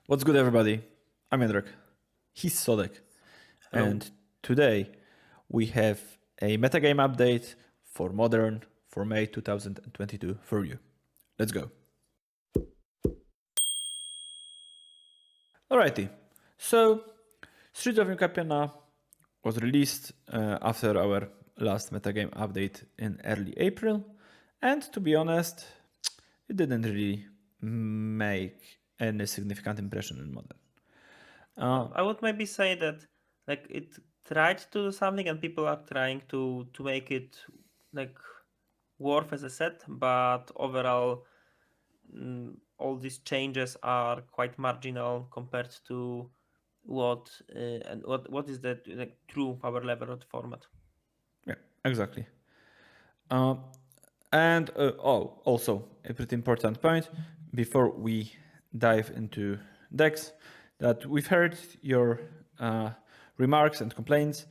What's good, everybody? I'm Hendrik. He's Sodek. Hello. And today we have a metagame update for Modern for May 2022 for you. Let's go. Alrighty. So, Street of New Capenna was released after our last metagame update in early April. And to be honest, it didn't really make any significant impression in Modern. I would maybe say that it tried to do something and people are trying to make it like worth as a set, but overall all these changes are quite marginal compared to what is the true power level of the format. Yeah, exactly. Also a pretty important point before we dive into decks, that we've heard your remarks and complaints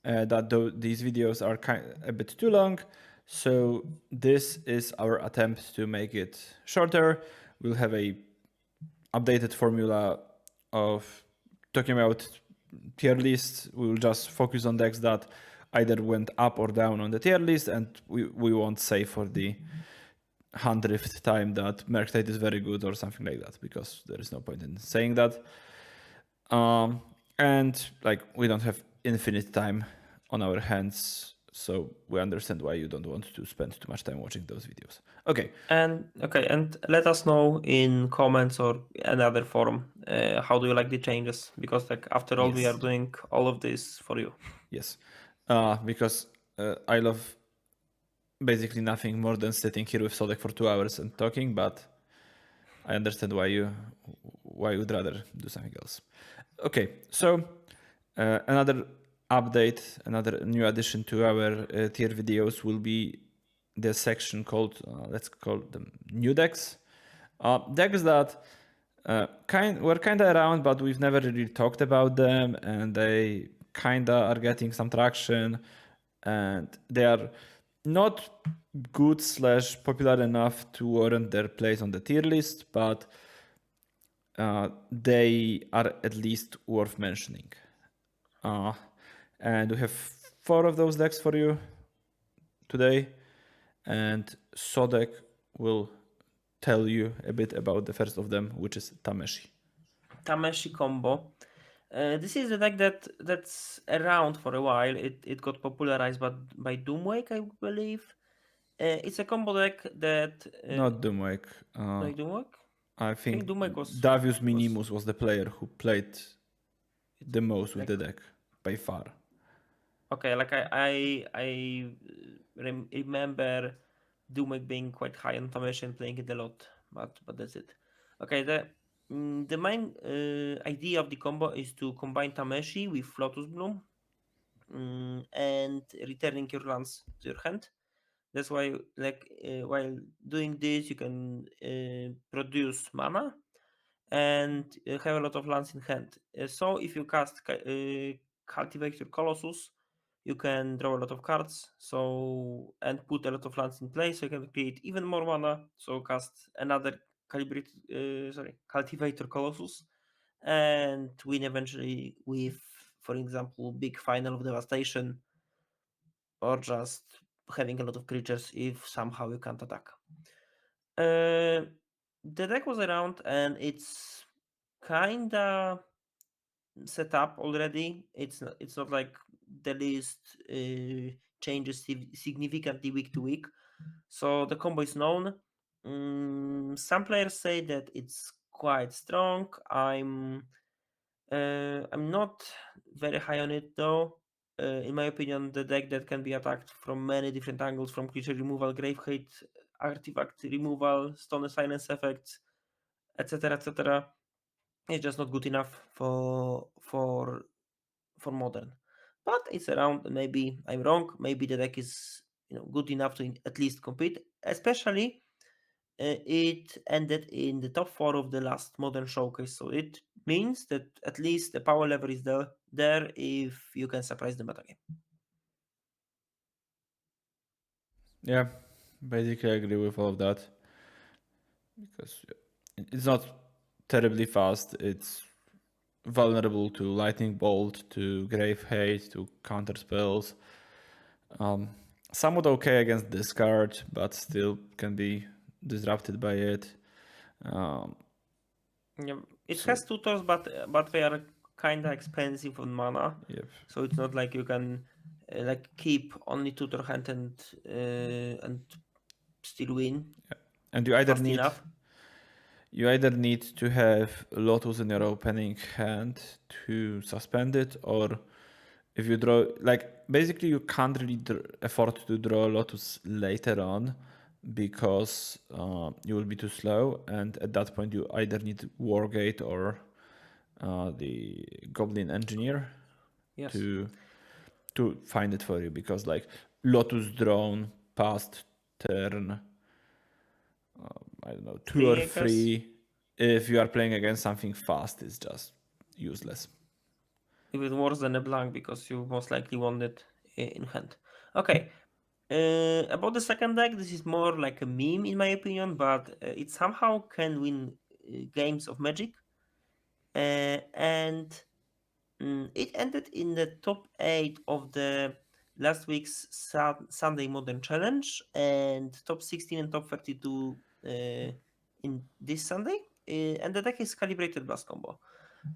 that these videos are a bit too long. So this is our attempt to make it shorter. We'll have a updated formula of talking about tier lists. We will just focus on decks that either went up or down on the tier list, and we won't say for the 100th time that Merktide is very good or something like that, because there is no point in saying that. And we don't have infinite time on our hands, so we understand why you don't want to spend too much time watching those videos. Okay. And let us know in comments or another forum how do you like the changes, because after all we are doing all of this for you. Yes, because I love basically nothing more than sitting here with Sodek for 2 hours and talking, but I understand why you would rather do something else. Okay, so another update, another new addition to our tier videos will be the section called, let's call them new decks. Decks that were kind of around, but we've never really talked about them, and they kind of are getting some traction, and they are not good / popular enough to warrant their place on the tier list, but they are at least worth mentioning. And we have 4 of those decks for you today, and Sodek will tell you a bit about the first of them, which is Tameshi. Tameshi combo. This is a deck that's around for a while. It got popularized by Doomwake, I believe. It's a combo deck that Not Doomwake. like Doomwake. I I think think Doomwake Davius was Minimus was the player who played the most with like the deck by far. okay. Like remember Doomwake being quite high on Tameshi and playing it a lot, but that's it. Okay, the main idea of the combo is to combine Tameshi with Lotus Bloom and returning your lands to your hand. That's why, while doing this, you can produce mana and have a lot of lands in hand. So if you cast Cultivate your Colossus, you can draw a lot of cards. So and put a lot of lands in play, so you can create even more mana. So cast another Cultivator Colossus, and win eventually with, for example, big Final of Devastation, or just having a lot of creatures if somehow you can't attack. The deck was around and it's kinda set up already. It's not like the list changes significantly week to week. So the combo is known. Some players say that it's quite strong. I'm not very high on it though. In my opinion, the deck that can be attacked from many different angles, from creature removal, grave hate, artifact removal, stone silence effects, etc., etc., is just not good enough for modern. But it's around. Maybe I'm wrong. Maybe the deck is good enough to at least compete. Especially, it ended in the top 4 of the last modern showcase, so it means that at least the power level is there if you can surprise the meta game. Yeah, basically I agree with all of that, because it's not terribly fast. It's vulnerable to lightning bolt, to grave hate, to counter spells. Somewhat okay against discard, but still can be disrupted by it. Yeah, it So has tutors, but they are kind of expensive on mana, yep. so it's not like you can like keep only tutor hand and still win And fast enough. you either need to have Lotus in your opening hand to suspend it, or if you draw, like, basically you can't really afford to draw Lotus later on because you will be too slow, and at that point you either need Wargate or the Goblin Engineer Yes. to find it for you, because like Lotus drawn past turn, I don't know, two or 3, I guess. three, if you are playing against something fast, is just useless. Even worse than a blank because you most likely want it in hand. Okay. About the second deck, this is more like a meme in my opinion, but it somehow can win games of Magic. And it ended in the top 8 of the last week's Sunday Modern Challenge and top 16 and top 32 in this Sunday. And the deck is Calibrated Blast Combo.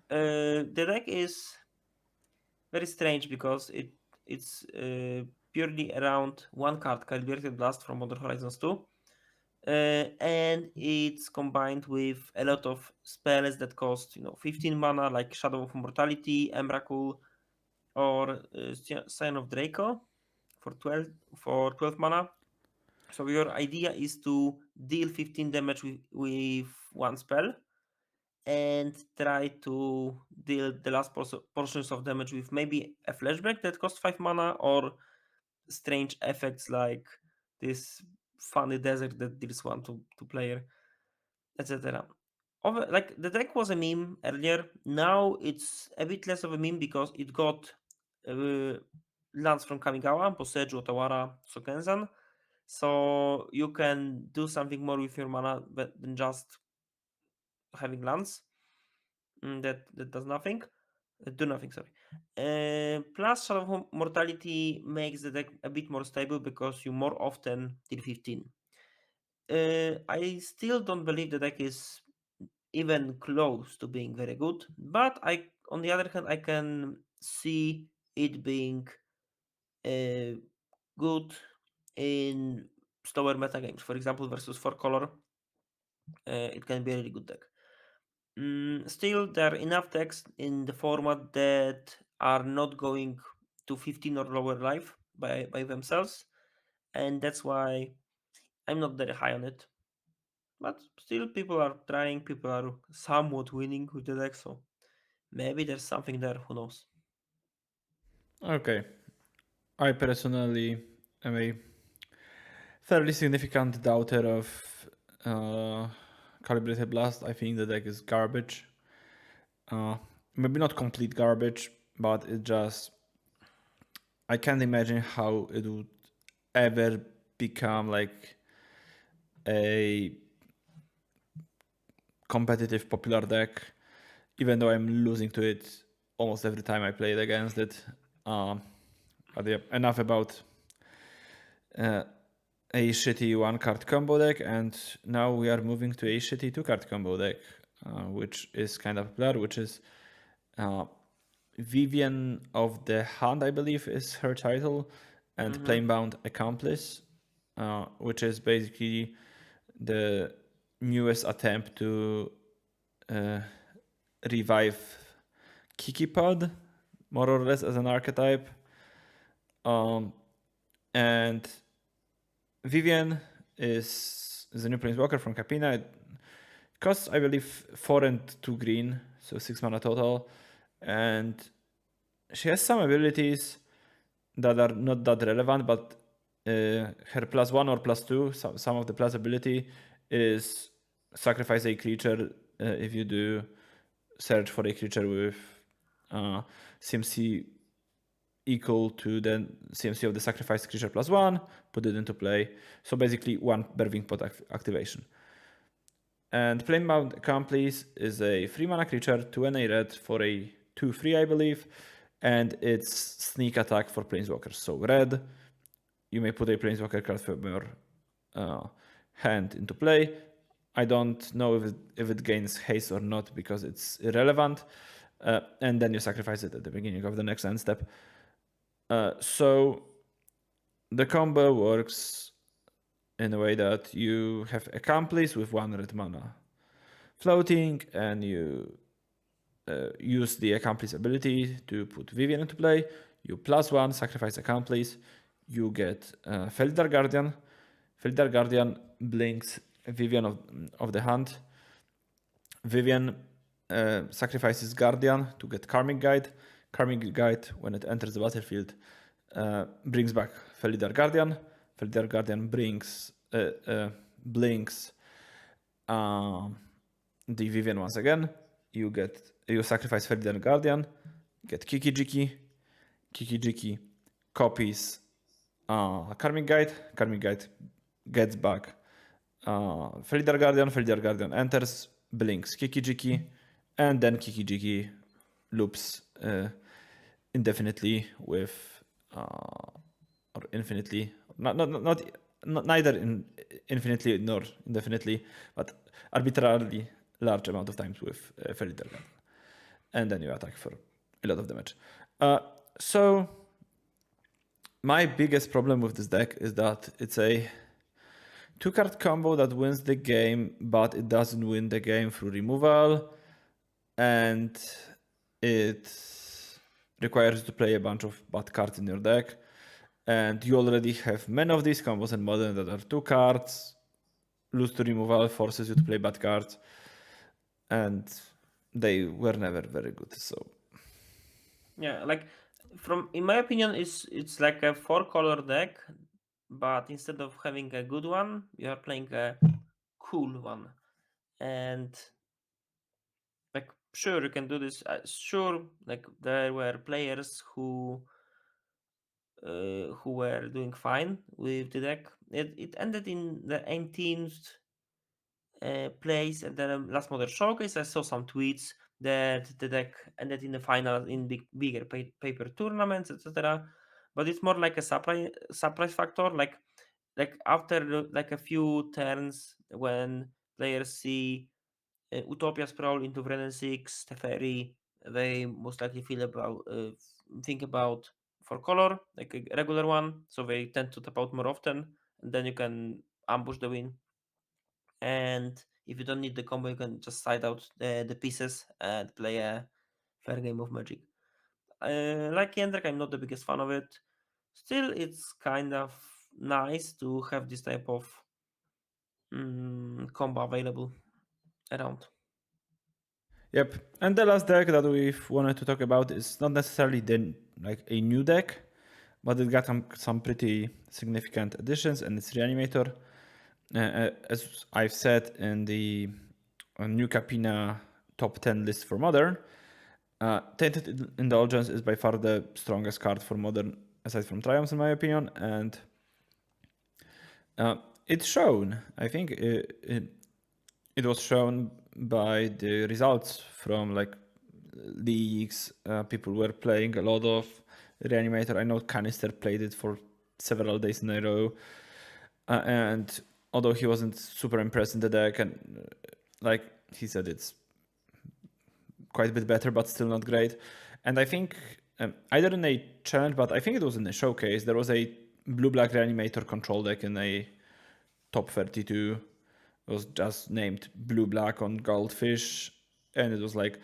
The deck is very strange because it's purely around one card, Calibrated Blast from Modern Horizons 2. And it's combined with a lot of spells that cost 15 mana, like Shadow of Immortality, Emrakul, or Sign of Draco for 12 mana. So your idea is to deal 15 damage with one spell and try to deal the last portions of damage with maybe a flashback that costs 5 mana or strange effects like this funny desert that deals 1 to player, etc. Like the deck was a meme earlier. Now it's a bit less of a meme because it got uh, lands from Kamigawa, Boseiju, Otawara, Sokenzan. So you can do something more with your mana than just having lands. That does nothing. Do nothing, sorry. Plus, Shadow of Mortality makes the deck a bit more stable because you more often deal 15. I still don't believe the deck is even close to being very good, but on the other hand, I can see it being good in slower meta games. For example, versus 4 color, it can be a really good deck. Still, there are enough decks in the format that are not going to 15 or lower life by themselves, and that's why I'm not very high on it. But still, people are trying, people are somewhat winning with the deck, so maybe there's something there, who knows. Okay. I personally am a fairly significant doubter of uh, Calibrated Blast. I think the deck is garbage. Uh, Maybe not complete garbage, but it just, I can't imagine how it would ever become like a competitive popular deck, even though I'm losing to it almost every time I play it against it. But yeah, enough about uh, a shitty one card combo deck, and now we are moving to a shitty 2 card combo deck, which is kind of popular, which is uh, Vivian of the Hand, I believe is her title, and Planebound Accomplice, which is basically the newest attempt to uh, revive Kikipod, more or less, as an archetype. And Vivian is the new Planeswalker from Capina. It costs, I believe, 4 and 2 green, so 6 mana total. And she has some abilities that are not that relevant, but her +1 or +2, some of the plus ability is sacrifice a creature if you do search for a creature with CMC equal to the CMC of the sacrificed creature +1, put it into play. So basically one Birthing Pot activation. And Planebound Accomplice is a 3-mana creature, 2 red for a 2/3, I believe, and it's sneak attack for Planeswalkers. So red, you may put a Planeswalker card from your hand into play. I don't know if it gains haste or not because it's irrelevant. And then you sacrifice it at the beginning of the next end step. So the combo works in a way that you have Accomplice with 1 red mana floating, and you use the Accomplice ability to put Vivian into play. You +1, sacrifice Accomplice. You get Felidar Guardian. Felidar Guardian blinks Vivian of the hand. Vivian sacrifices Guardian to get Karmic Guide. Karmic Guide, when it enters the battlefield, brings back Felidar Guardian. Felidar Guardian blinks the Vivian once again. You sacrifice Felidar Guardian, get Kiki Jiki. Kiki Jiki copies Karmic Guide. Karmic Guide gets back Felidar Guardian. Felidar Guardian enters, blinks Kiki Jiki, and then Kiki Jiki loops indefinitely with or infinitely, not neither infinitely nor indefinitely, but arbitrarily large amount of times with Felidar Guardian. And then you attack for a lot of damage. So my biggest problem with this deck is that it's a 2-card combo that wins the game, but it doesn't win the game through removal, and it requires you to play a bunch of bad cards in your deck. And you already have many of these combos in Modern that are 2 cards. Lose to removal forces you to play bad cards, and they were never very good. So Yeah, like in my opinion, it's like a 4-color deck, but instead of having a good one, you are playing a cool one. And like, sure, you can do this. Sure, like there were players who were doing fine with the deck. It ended in the 18th place at the last Modern Showcase. I saw some tweets that the deck ended in the final in bigger paper tournaments, etc. But it's more like a surprise factor. Like after like a few turns when players see Utopia Sprawl into Vrennen 6, Teferi, they most likely think about 4-color, like a regular one, so they tend to tap out more often, and then you can ambush the win. And if you don't need the combo, you can just side out the pieces and play a fair game of Magic. Like Jędrek, I'm not the biggest fan of it. Still, it's kind of nice to have this type of combo available around. yep. And the last deck that we've wanted to talk about is not necessarily like a new deck, but it got some pretty significant additions, and it's Reanimator. As I've said in the New Capina top 10 list for Modern, Tainted Indulgence is by far the strongest card for Modern, aside from Triumphs, in my opinion, and it's shown. I think it was shown by the results from like leagues. People were playing a lot of Reanimator. I know Canister played it for several days in a row, and although he wasn't super impressed in the deck, and like he said, it's quite a bit better, but still not great. And I think either in a challenge, but I think it was in a showcase, there was a blue-black Reanimator control deck in a top 32. It was just named blue-black on Goldfish, and it was like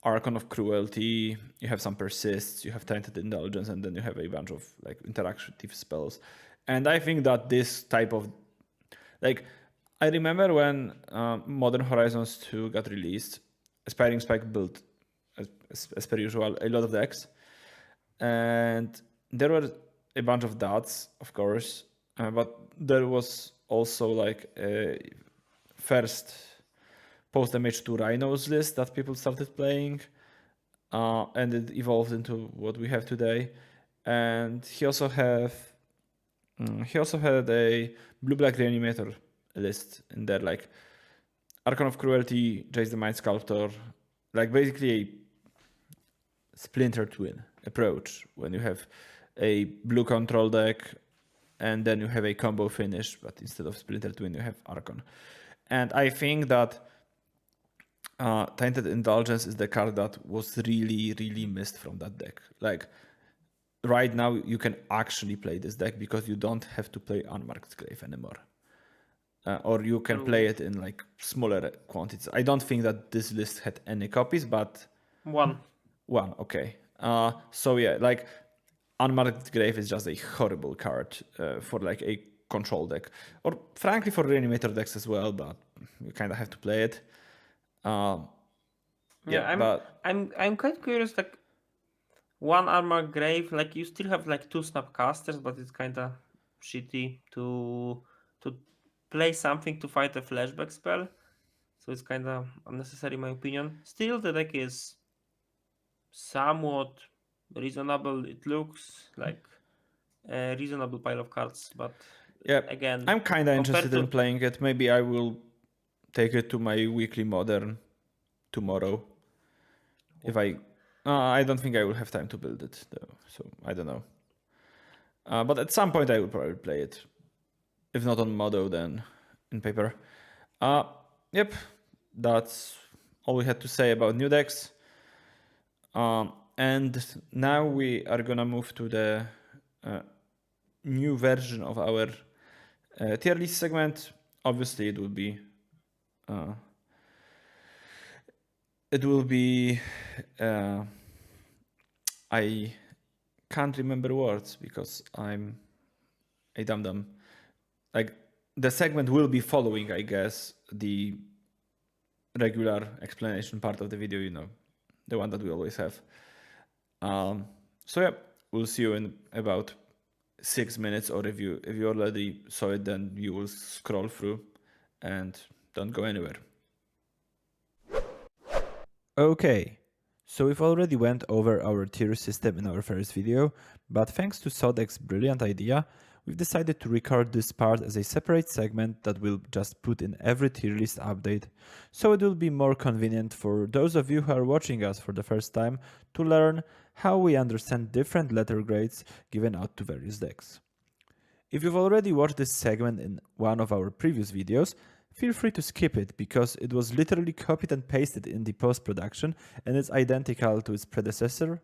Archon of Cruelty, you have some Persists, you have Tainted Indulgence, and then you have a bunch of like interactive spells. And I think that this type of like, I remember when Modern Horizons 2 got released, Aspiring Spike built, as per usual, a lot of decks. And there were a bunch of dots, of course, but there was also like a first post MH2 Rhinos list that people started playing, and it evolved into what we have today. And he also had a blue black Reanimator list in there, like Archon of Cruelty, Jace the Mind Sculptor, like basically a Splinter Twin approach when you have a blue control deck and then you have a combo finish, but instead of Splinter Twin, you have Archon. And I think that Tainted Indulgence is the card that was really, really missed from that deck. Like, right now, you can actually play this deck because you don't have to play Unmarked Grave anymore. Or you can play it in like smaller quantities. I don't think that this list had any copies, but One, okay. So yeah, like Unmarked Grave is just a horrible card for like a control deck, or frankly for reanimator decks as well. But you kind of have to play it. I'm quite curious. Like one armor grave, like you still have like 2 snapcasters, but it's kind of shitty to play something to fight a flashback spell. So it's kind of unnecessary, in my opinion. Still, the deck is somewhat reasonable. It looks like a reasonable pile of cards, but yeah, again, I'm kind of interested to... in playing it. Maybe I will take it to my weekly modern tomorrow. If I don't think I will have time to build it though, so I don't know. But at some point I will probably play it. If not on Modo, then in paper. Yep, that's all we had to say about new decks. And now we are gonna move to the new version of our tier list segment. Obviously, it will be I can't remember words because I'm a dum-dum. Like, the segment will be following, I guess, the regular explanation part of the video, you know, the one that we always have. So yeah, we'll see you in about 6 minutes, or if you already saw it, then you will scroll through and don't go anywhere. Okay, so we've already went over our tier system in our first video, but thanks to Sodek's brilliant idea, we've decided to record this part as a separate segment that we'll just put in every tier list update, so it will be more convenient for those of you who are watching us for the first time to learn how we understand different letter grades given out to various decks. If you've already watched this segment in one of our previous videos, feel free to skip it because it was literally copied and pasted in the post-production and is identical to its predecessor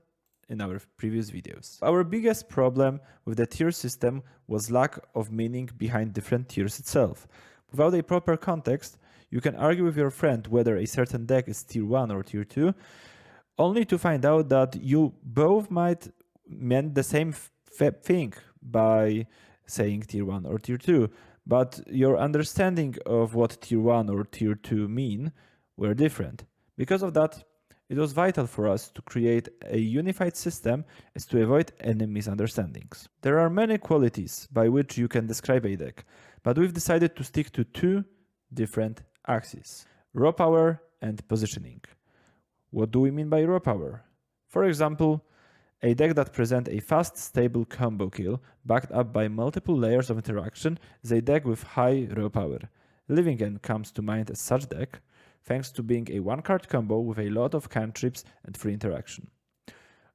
in our previous videos. Our biggest problem with the tier system was lack of meaning behind different tiers itself. Without a proper context, you can argue with your friend whether a certain deck is tier 1 or tier 2, only to find out that you both might meant the same thing by saying tier 1 or tier 2, but your understanding of what tier 1 or tier 2 mean were different. Because of that, it was vital for us to create a unified system as to avoid any misunderstandings. There are many qualities by which you can describe a deck, but we've decided to stick to 2 different axes: raw power and positioning. What do we mean by raw power? For example, a deck that presents a fast, stable combo kill backed up by multiple layers of interaction is a deck with high raw power. Living End comes to mind as such deck, thanks to being a one-card combo with a lot of cantrips and free interaction.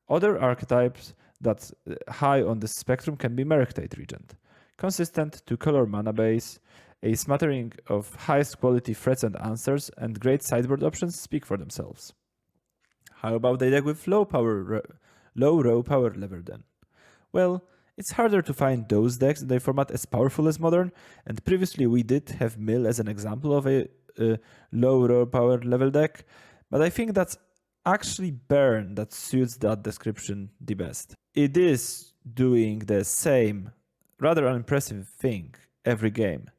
Other archetypes that's high on the spectrum can be Murktide Regent. Consistent 2-color mana base, a smattering of highest quality threats and answers, and great sideboard options speak for themselves. How about a deck with low raw power level then? Well, it's harder to find those decks in a format as powerful as Modern, and previously we did have Mill as an example of a low raw power level deck, but I think that's actually Burn that suits that description the best. It is doing the same rather unimpressive thing every game.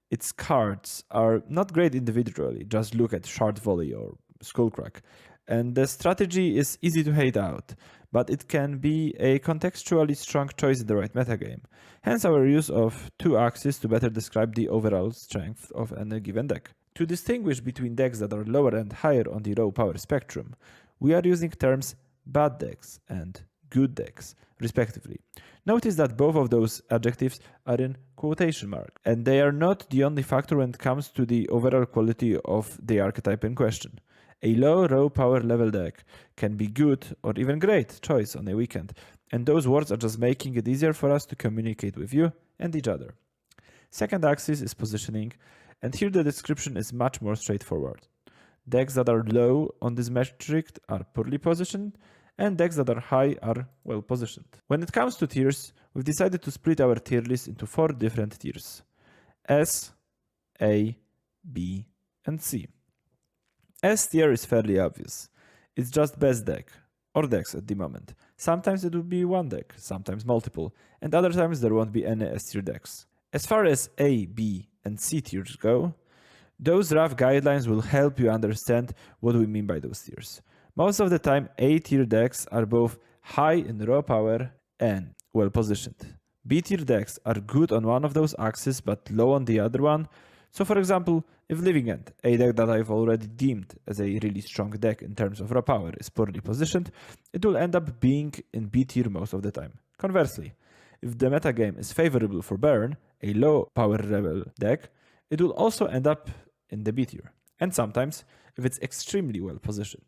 Its cards are not great individually, just look at Shard Volley or Skullcrack, and the strategy is easy to hate out, but it can be a contextually strong choice in the right metagame. Hence our use of 2 axes to better describe the overall strength of any given deck. To distinguish between decks that are lower and higher on the raw power spectrum, we are using terms bad decks and good decks, respectively. Notice that both of those adjectives are in quotation marks, and they are not the only factor when it comes to the overall quality of the archetype in question. A low raw power level deck can be good or even great choice on a weekend, and those words are just making it easier for us to communicate with you and each other. Second axis is positioning, and here the description is much more straightforward. Decks that are low on this metric are poorly positioned, and decks that are high are well positioned. When it comes to tiers, we've decided to split our tier list into 4 different tiers: S, A, B, and C. S tier is fairly obvious. It's just best deck, or decks at the moment. Sometimes it will be one deck, sometimes multiple, and other times there won't be any S tier decks. As far as A, B, and C tiers go, those rough guidelines will help you understand what we mean by those tiers. Most of the time, A tier decks are both high in raw power and well positioned. B tier decks are good on one of those axes but low on the other one. So for example, if Living End, a deck that I've already deemed as a really strong deck in terms of raw power, is poorly positioned, it will end up being in B tier most of the time. Conversely, if the metagame is favorable for Burn, a low power level deck, it will also end up in the B tier. And sometimes, if it's extremely well positioned,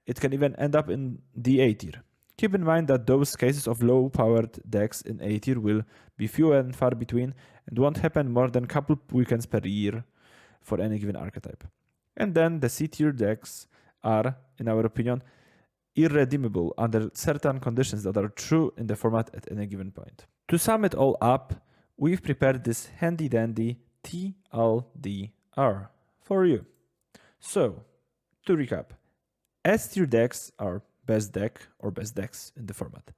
it can even end up in the A tier. Keep in mind that those cases of low powered decks in A tier will be few and far between and won't happen more than a couple weekends per year for any given archetype. And then the C tier decks are, in our opinion, irredeemable under certain conditions that are true in the format at any given point. To sum it all up, we've prepared this handy dandy TLDR for you. So, to recap, S tier decks are best deck or best decks in the format.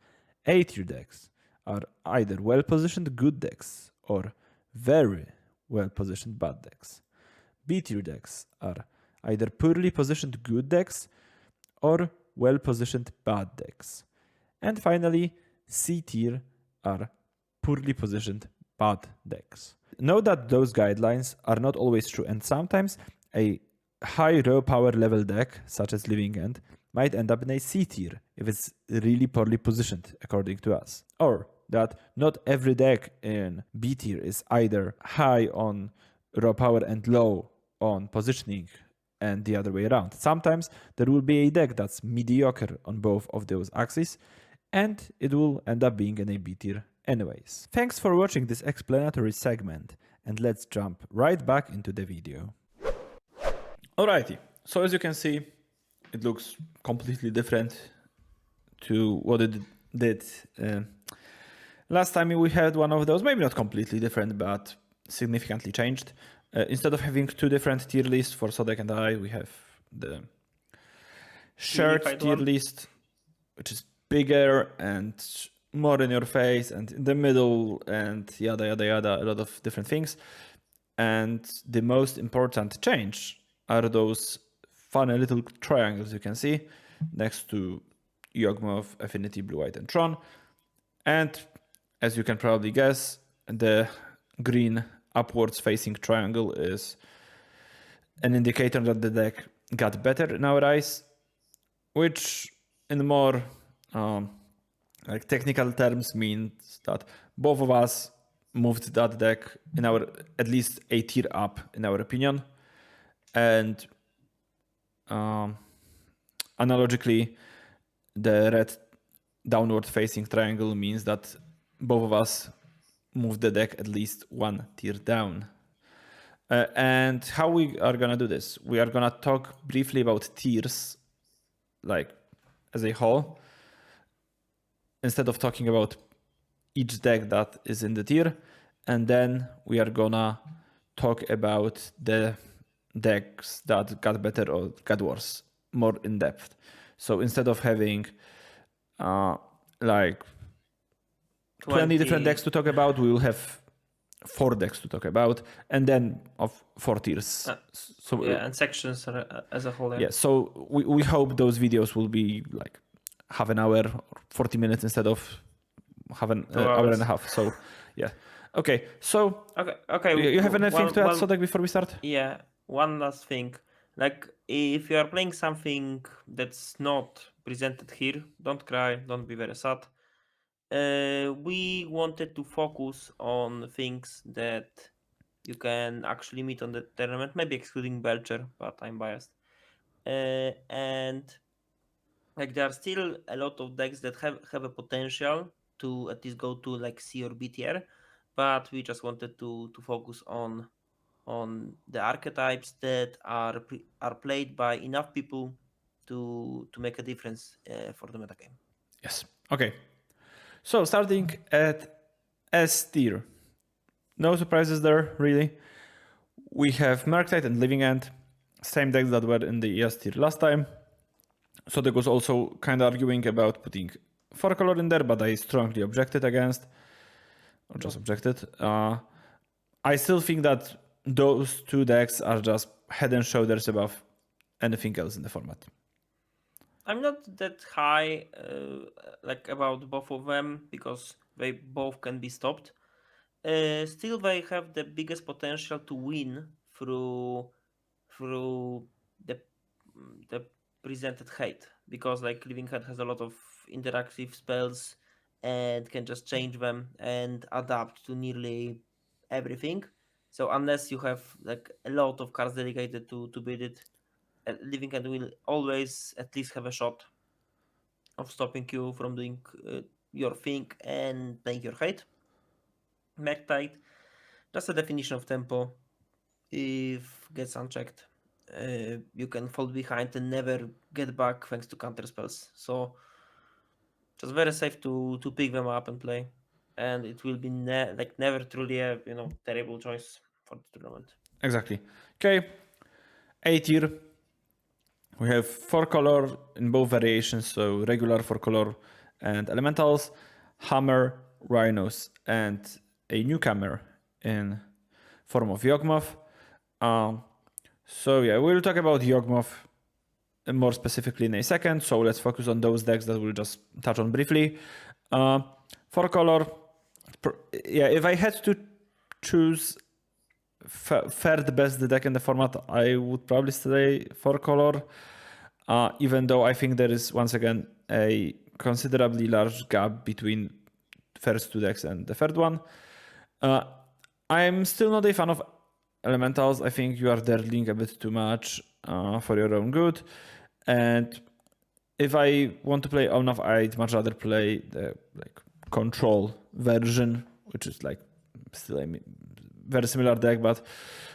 A tier decks are either well positioned good decks or very well positioned bad decks. B tier decks are either poorly positioned good decks or well positioned bad decks. And finally, C tier are poorly positioned bad decks. Note that those guidelines are not always true, and sometimes a high raw power level deck, such as Living End, might end up in a C tier if it's really poorly positioned, according to us. Or that not every deck in B tier is either high on raw power and low on positioning, and the other way around. Sometimes there will be a deck that's mediocre on both of those axes, and it will end up being in a B tier anyways. Thanks for watching this explanatory segment, and let's jump right back into the video. Alrighty, so as you can see, it looks completely different to what it did last time we had one of those. Maybe not completely different, but significantly changed. Instead of having 2 different tier lists for Sodek and I, we have the shared Unified tier one. list, which is bigger and more in your face and in the middle and yada yada yada, a lot of different things. And the most important change are those funny little triangles you can see next to Yawgmoth, Affinity, Blue, White, and Tron. And as you can probably guess, the green upwards facing triangle is an indicator that the deck got better in our eyes, which in more like technical terms means that both of us moved that deck in our at least a tier up in our opinion. And analogically, the red downward facing triangle means that both of us moved the deck at least 1 tier down. And how we are gonna do this? We are gonna talk briefly about tiers, like as a whole, instead of talking about each deck that is in the tier. And then we are gonna talk about the decks that got better or got worse more in depth. So instead of having like 20 different decks to talk about, we will have 4 decks to talk about, and then of 4 tiers. So Yeah, and sections as a whole. yeah, so we hope those videos will be like half an hour or 40 minutes instead of half an hour and a half. So yeah. Okay, so Okay. you have anything to add, one, Sodek, before we start? Yeah, one last thing. Like if you are playing something that's not presented here, don't cry, don't be very sad. We wanted to focus on things that you can actually meet on the tournament, maybe excluding Belcher, but I'm biased. And like there are still a lot of decks that have a potential to at least go to like C or B tier, but we just wanted to focus on the archetypes that are played by enough people to make a difference for the metagame. Yes. Okay. So starting at S tier. No surprises there, really. We have Murktide and Living End, same decks that were in the ES tier last time. So there was also kind of arguing about putting 4-color in there, but I strongly objected against, or just objected. I still think that those two decks are just head and shoulders above anything else in the format. I'm not that high like about both of them because they both can be stopped. Still, they have the biggest potential to win through the presented hate because like Living Head has a lot of interactive spells and can just change them and adapt to nearly everything. So unless you have like a lot of cards dedicated to build it, Living Head will always at least have a shot of stopping you from doing your thing and playing your hate. Murktide, just a definition of tempo. If gets unchecked, you can fall behind and never get back thanks to counter spells. So just very safe to pick them up and play, and it will be never truly a terrible choice for the tournament. Exactly. Okay. A tier. We have 4-color in both variations, so regular 4-color and elementals, hammer, rhinos, and a newcomer in form of Yawgmoth. So yeah, we'll talk about Yawgmoth more specifically in a second. So let's focus on those decks that we'll just touch on briefly. 4-color. Yeah, if I had to choose third best deck in the format, I would probably say 4-color. Even though I think there is once again a considerably large gap between first two decks and the third one. I'm still not a fan of elementals. I think you are dirtling a bit too much for your own good. And if I want to play Yawgmoth, I'd much rather play the control version, which is still a very similar deck, but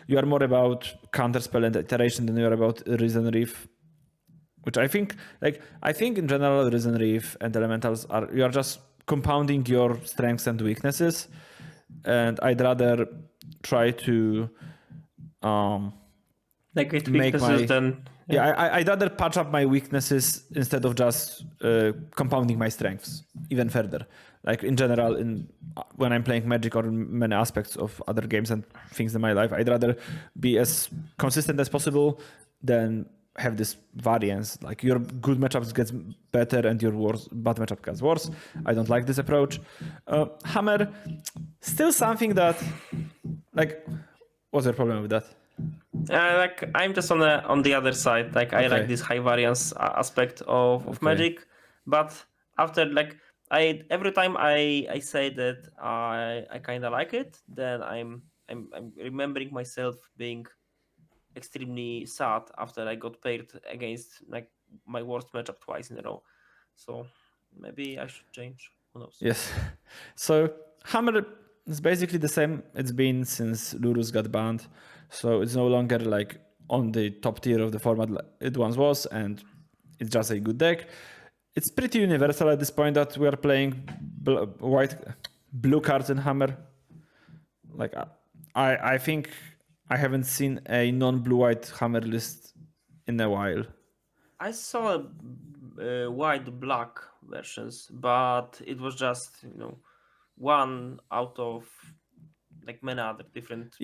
you are more about counterspell and iteration than you are about Risen Reef. Which I think in general, Risen Reef and elementals you are just compounding your strengths and weaknesses, and I'd rather try to Like it make weaknesses then. I'd rather patch up my weaknesses instead of just compounding my strengths even further. Like in general, when I'm playing Magic or in many aspects of other games and things in my life, I'd rather be as consistent as possible than have this variance. Like your good matchups gets better and your bad matchup gets worse. I don't like this approach. Hammer, still something that what's your problem with that? Like I'm just on the other side. Like I like this high variance aspect of Magic, but after I every time I say that I kind of like it, then I'm remembering myself being extremely sad after I got paired against like my worst matchup twice in a row. So maybe I should change. Who knows? Yes. So Hammer is basically the same it's been since Lurus got banned. So it's no longer on the top tier of the format it once was, and it's just a good deck. It's pretty universal at this point that we are playing blue cards in Hammer. I think I haven't seen a non-blue-white Hammer list in a while. I saw white black versions, but it was just one out of many other different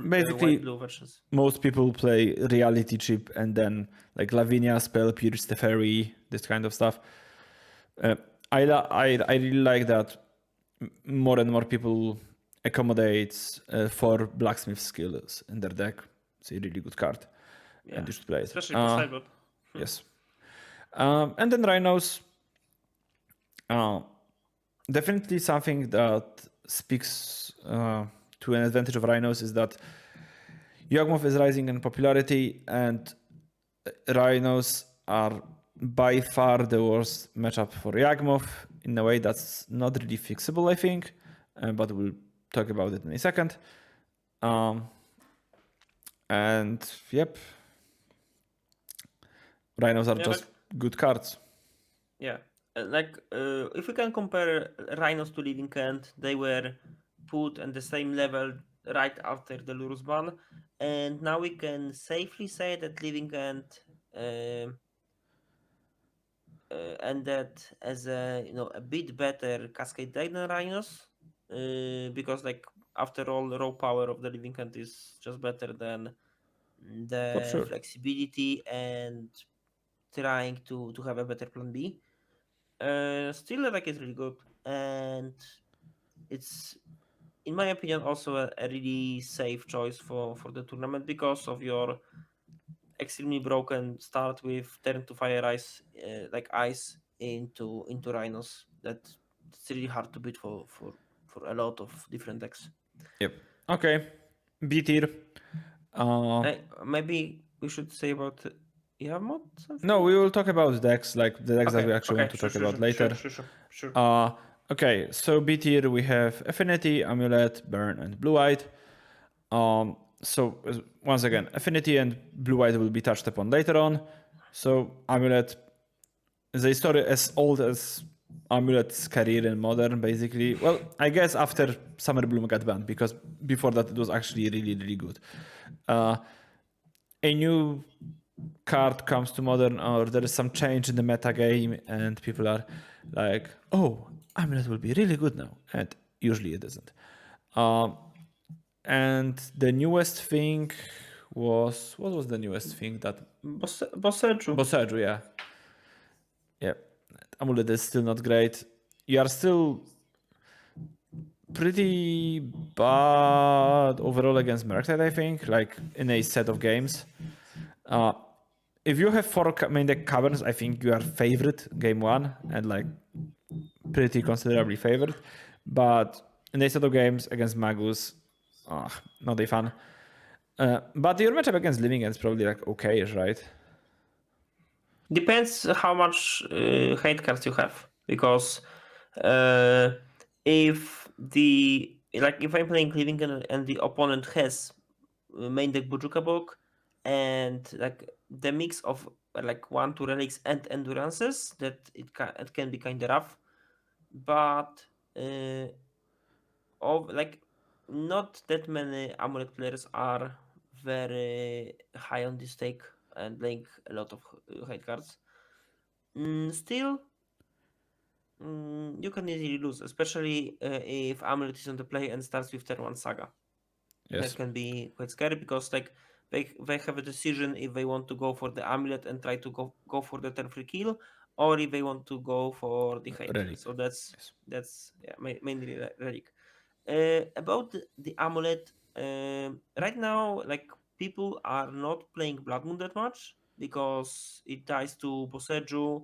basically white blue versions. Most people play reality chip and then Lavinia, Spell, Pierce the Fairy, this kind of stuff. I really like that more and more people accommodates for blacksmith skills in their deck. It's a really good card. Yeah, and you should play it. especially for sideboard. Yes. And then Rhinos. Definitely something that speaks to an advantage of Rhinos is that Yawgmoth is rising in popularity, and Rhinos are by far the worst matchup for Yawgmoth in a way that's not really fixable, I think, but we'll talk about it in a second. And yep, Rhinos are just good cards. Yeah, if we can compare Rhinos to Living End, they were put on the same level right after the Lurus ban, and now we can safely say that Living End ended as a bit better Cascade deck than Rhinos, because after all, the raw power of the Living End is just better than For the sure. flexibility and trying to have a better plan B. Still, the deck is really good, and it's, in my opinion, also a really safe choice for the tournament because of your extremely broken start with turn to fire ice, like ice into Rhinos. That's really hard to beat for a lot of different decks. Yep. Okay. B tier. Maybe we should say about Yawgmoth something. No, we will talk about decks, like the decks that we actually want to talk about later. Sure. Okay, so B tier we have Affinity, Amulet, Burn, and Blue White. So once again, Affinity and Blue White will be touched upon later on. So Amulet is a story as old as Amulet's career in Modern, basically. Well, I guess after Summer Bloom got banned, because before that it was actually really, really good. A new card comes to Modern, or there is some change in the meta game, and people are like, "Oh, Amulet will be really good now," and usually it isn't. And the newest thing was, what was the newest thing that Boseju. yeah. Amulet is still not great. You are still pretty bad overall against Murktide, I think, like in a set of games. If you have 4 main deck caverns, I think you are favorite game 1 and like pretty considerably favored. But in a set of games against Magus, not a fan. But your matchup against Living End is probably like okay-ish, right? Depends how much hate cards you have, because if I'm playing Living and the opponent has main deck Bujuka book and like the mix of like 1-2 relics and endurances, that it can be kind of rough, but not that many Amulet players are very high on this take and playing a lot of hate cards. Still, you can easily lose, especially if Amulet is on the play and starts with turn 1 Saga. Yes. That can be quite scary because like they have a decision if they want to go for the Amulet and try to go for the turn 3 kill, or if they want to go for the hate. Relic. So that's mainly relic. About the Amulet, right now, like people are not playing Blood Moon that much because it ties to Boseju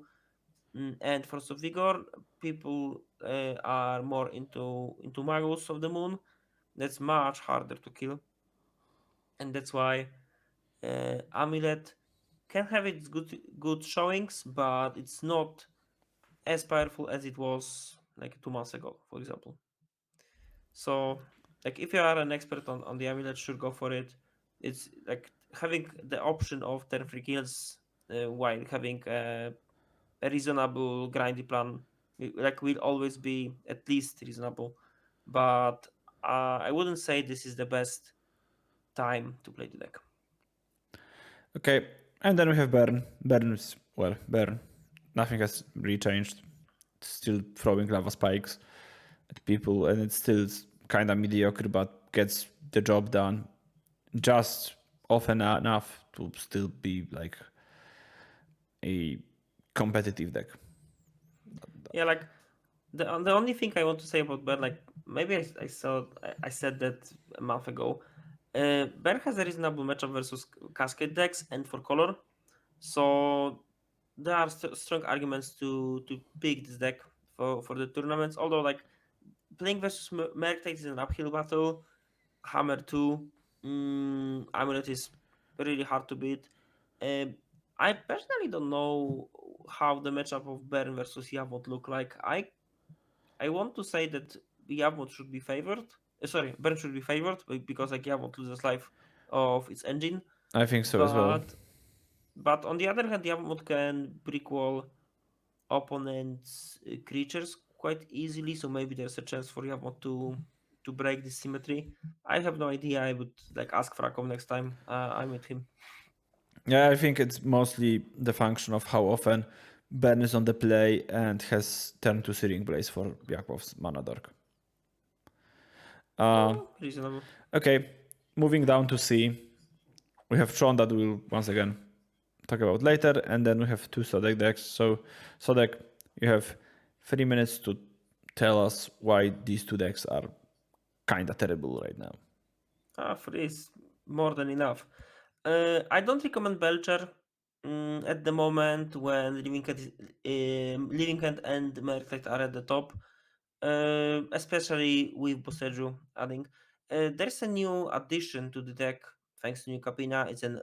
and Force of Vigor. People are more into Magus of the Moon. That's much harder to kill, and that's why Amulet can have its good showings, but it's not as powerful as it was like 2 months ago, for example. So, like, if you are an expert on the Amulet, sure, go for it. It's like having the option of turn 3 kills while having a reasonable grindy plan, will always be at least reasonable. But I wouldn't say this is the best time to play the deck. Okay, and then we have Burn. Burn is, well, Burn. Nothing has really changed. It's still throwing lava spikes at people, and it's still kind of mediocre, but gets the job done just often enough to still be like a competitive deck. Yeah, like the only thing I want to say about Burn, like maybe I said that a month ago. Bear has a reasonable matchup versus Cascade decks and for color, so there are strong arguments to pick this deck for the tournaments. Although like playing versus Merctide is an uphill battle. Hammer 2, Amulet is really hard to beat. I personally don't know how the matchup of Baron versus Yawgmoth look like. I want to say that Yawgmoth should be favored. Sorry, Baron should be favored because like Yawgmoth loses life of its engine. I think so as well. But on the other hand, Yawgmoth can brick wall opponents' creatures quite easily, so maybe there's a chance for Yawgmoth to break this symmetry. I have no idea. I would like ask Frakov next time I meet him. Yeah, I think it's mostly the function of how often Ben is on the play and has turn to Searing Blaze for Yawgmoth's Mana Dark. Reasonable. Okay, moving down to C, we have Tron that we'll once again talk about later, and then we have two Sodek decks. So Sodek, you have 3 minutes to tell us why these two decks are kinda terrible right now. 3 is more than enough. I don't recommend Belcher at the moment when Living End and Merctide are at the top, especially with Boseju adding. There's a new addition to the deck thanks to New Capina. It's an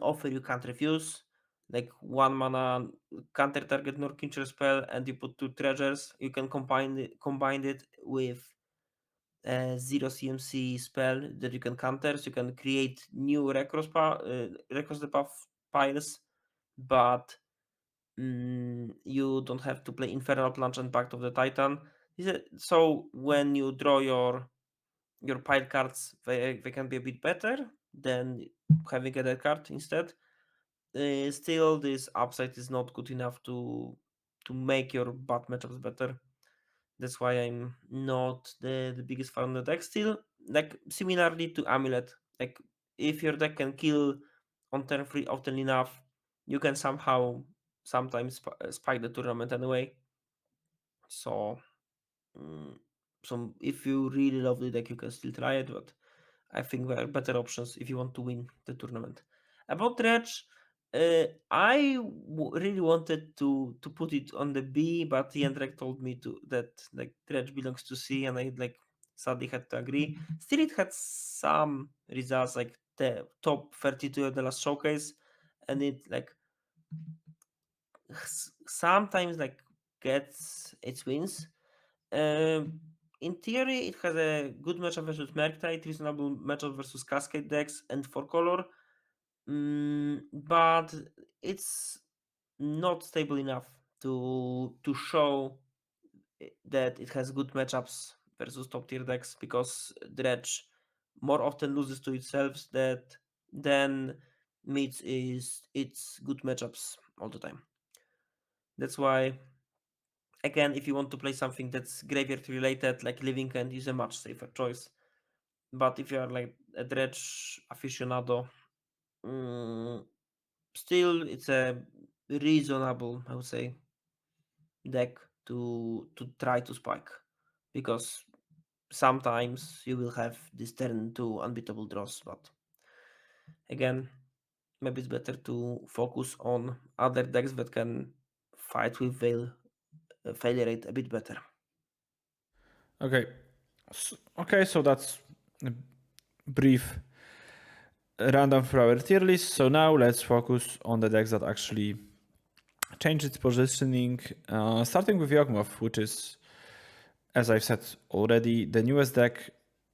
offer you can't refuse. Like 1 mana counter target Norkincher spell, and you put 2 treasures. You can combine it with a 0 CMC spell that you can counter. So you can create new Recross the Path piles, but you don't have to play Infernal Plunge and Pact of the Titan. So when you draw your pile cards, they can be a bit better than having a dead card instead. Still, this upside is not good enough to make your bad matchups better. That's why I'm not the biggest fan of the deck. Still, like similarly to Amulet, like if your deck can kill on turn 3 often enough, you can somehow sometimes spike the tournament anyway. So, so if you really love the deck, you can still try it, but I think there are better options if you want to win the tournament. About Dredge, really wanted to put it on the B, but Jędrek told me that like Dredge belongs to C, and I like sadly had to agree. Still, it had some results like the top 32 at the last showcase, and it like sometimes like gets its wins. In theory, it has a good matchup versus Merctide, reasonable matchup versus Cascade decks, and for color. But it's not stable enough to show that it has good matchups versus top tier decks, because Dredge more often loses to itself than meets its good matchups all the time. That's why, again, if you want to play something that's graveyard related, like Living End is a much safer choice. But if you are like a Dredge aficionado, still it's a reasonable, I would say, deck to try to spike, because sometimes you will have this turn to unbeatable draws. But again, maybe it's better to focus on other decks that can fight with failure rate a bit better. Okay. So that's a brief rundown for our tier list. So now let's focus on the decks that actually change its positioning, starting with Yawgmoth, which is, as I've said already, the newest deck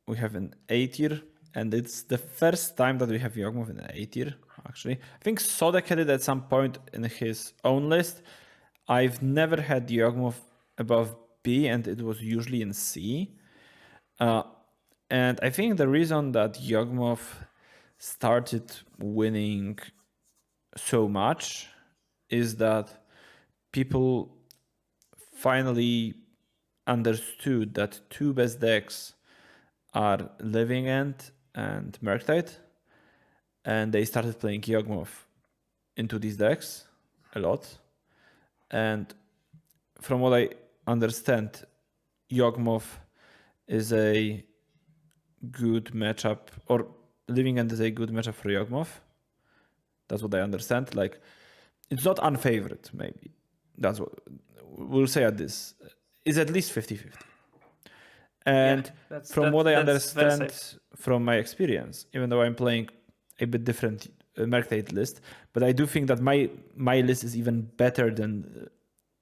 we have in A tier, and it's the first time that we have Yawgmoth in A tier, actually. I think Sodek had it at some point in his own list. I've never had Yawgmoth above B, and it was usually in C. And I think the reason that Yawgmoth started winning so much is that people finally understood that two best decks are Living End and Merctide, and they started playing Yawgmoth into these decks a lot. And from what I understand, Yawgmoth is a good matchup, or Living End is a good matchup for Yawgmoth. That's what I understand. Like, it's not unfavored, maybe. That's what we'll say at this. It's at least 50-50. And from what I understand from my experience, even though I'm playing a bit different Merctate list, but I do think that my list is even better than